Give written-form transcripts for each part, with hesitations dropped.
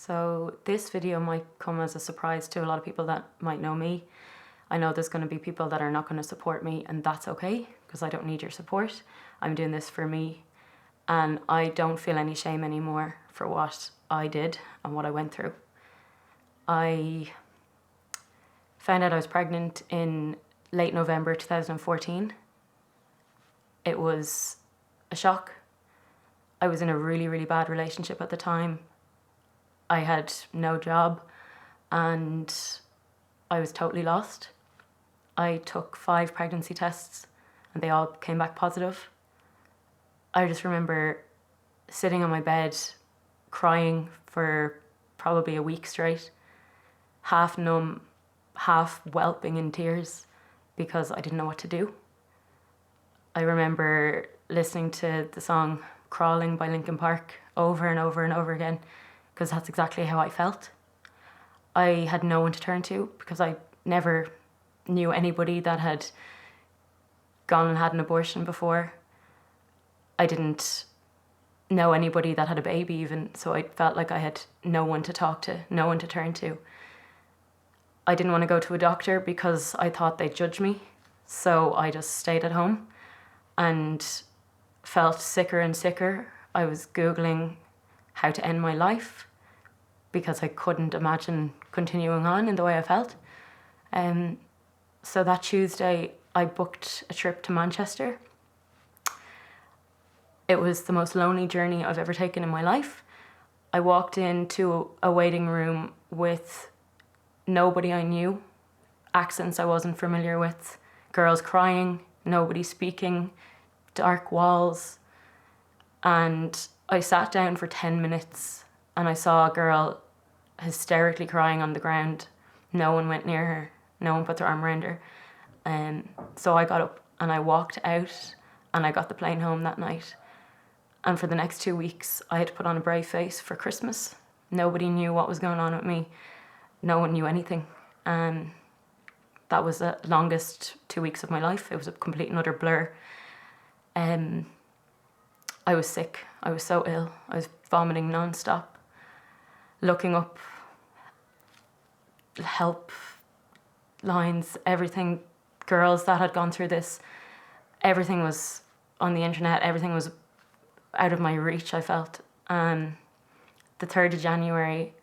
So this video might come as a surprise to a lot of people that might know me. I know there's going to be people that are not going to support me, and that's okay, because I don't need your support. I'm doing this for me, and I don't feel any shame anymore for what I did and what I went through. I found out I was pregnant in late November 2014. It was a shock. I was in a really, really bad relationship at the time. I had no job and I was totally lost. I took 5 pregnancy tests and they all came back positive. I just remember sitting on my bed crying for probably a week straight, half numb, half whelping in tears because I didn't know what to do. I remember listening to the song Crawling by Linkin Park over and over and over again, because that's exactly how I felt. I had no one to turn to because I never knew anybody that had gone and had an abortion before. I didn't know anybody that had a baby even, so I felt like I had no one to talk to, no one to turn to. I didn't want to go to a doctor because I thought they'd judge me, so I just stayed at home and felt sicker and sicker. I was Googling how to end my life because I couldn't imagine continuing on in the way I felt. So that Tuesday, I booked a trip to Manchester. It was the most lonely journey I've ever taken in my life. I walked into a waiting room with nobody I knew, accents I wasn't familiar with, girls crying, nobody speaking, dark walls. And I sat down for 10 minutes and I saw a girl hysterically crying on the ground. No one went near her. No one put their arm around her. So I got up and I walked out and I got the plane home that night. And for the next 2 weeks, I had to put on a brave face for Christmas. Nobody knew what was going on with me. No one knew anything. And that was the longest 2 weeks of my life. It was a complete and utter blur. I was sick. I was so ill. I was vomiting non-stop. Looking up help lines, everything, girls that had gone through this, everything was on the internet, everything was out of my reach, I felt. The 3rd of January,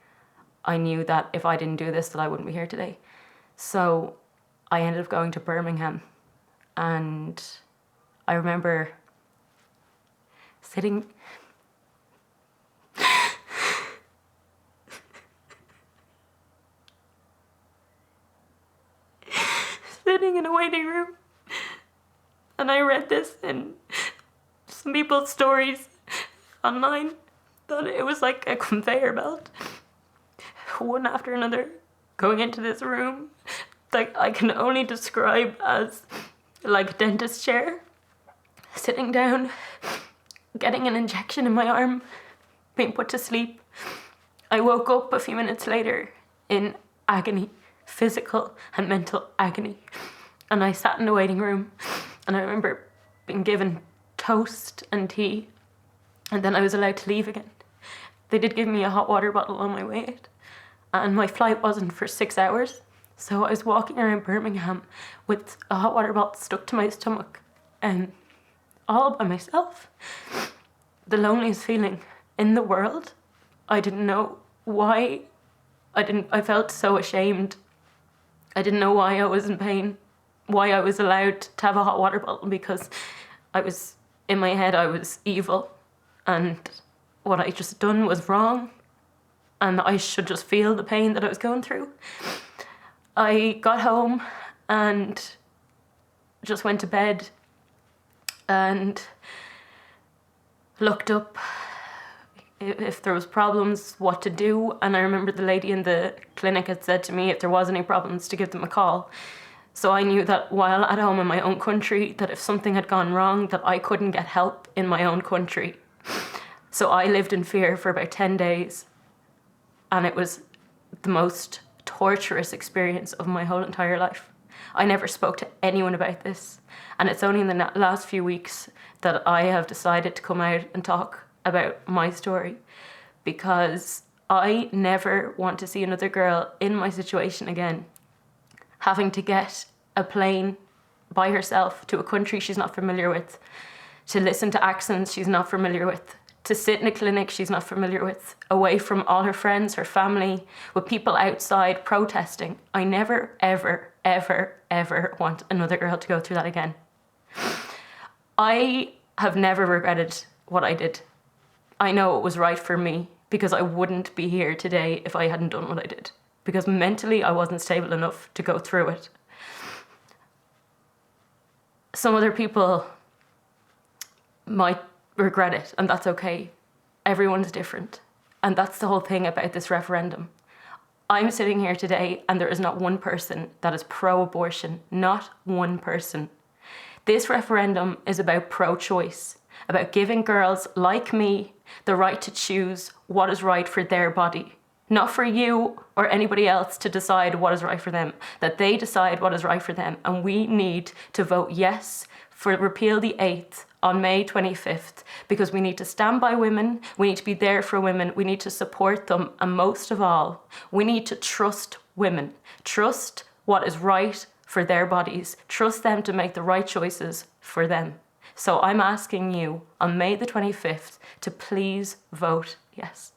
I knew that if I didn't do this, that I wouldn't be here today. So I ended up going to Birmingham, and I remember sitting in a waiting room, and I read this in some people's stories online that it was like a conveyor belt, one after another, going into this room that I can only describe as like a dentist chair, sitting down, getting an injection in my arm, being put to sleep. I woke up a few minutes later in agony, physical and mental agony. And I sat in the waiting room and I remember being given toast and tea, and then I was allowed to leave again. They did give me a hot water bottle on my way out, and my flight wasn't for 6 hours. So I was walking around Birmingham with a hot water bottle stuck to my stomach and all by myself. The loneliest feeling in the world. I didn't know why. I felt so ashamed. I didn't know why I was in pain, why I was allowed to have a hot water bottle, because in my head I was evil and what I just done was wrong and I should just feel the pain that I was going through. I got home and just went to bed and looked up if there was problems, what to do. And I remember the lady in the clinic had said to me if there was any problems to give them a call. So I knew that while at home in my own country, that if something had gone wrong, that I couldn't get help in my own country. So I lived in fear for about 10 days. And it was the most torturous experience of my whole entire life. I never spoke to anyone about this. And it's only in the last few weeks that I have decided to come out and talk about my story, because I never want to see another girl in my situation again, having to get a plane by herself to a country she's not familiar with, to listen to accents she's not familiar with, to sit in a clinic she's not familiar with, away from all her friends, her family, with people outside protesting. I never, ever, ever, ever want another girl to go through that again. I have never regretted what I did. I know it was right for me, because I wouldn't be here today if I hadn't done what I did. Because mentally I wasn't stable enough to go through it. Some other people might regret it, and that's okay. Everyone's different. And that's the whole thing about this referendum. I'm sitting here today and there is not one person that is pro-abortion. Not one person. This referendum is about pro-choice, about giving girls like me the right to choose what is right for their body. Not for you or anybody else to decide what is right for them, that they decide what is right for them. And we need to vote yes for Repeal the 8th on May 25th, because we need to stand by women, we need to be there for women, we need to support them, and most of all, we need to trust women. Trust what is right for their bodies. Trust them to make the right choices for them. So I'm asking you on May the 25th to please vote yes.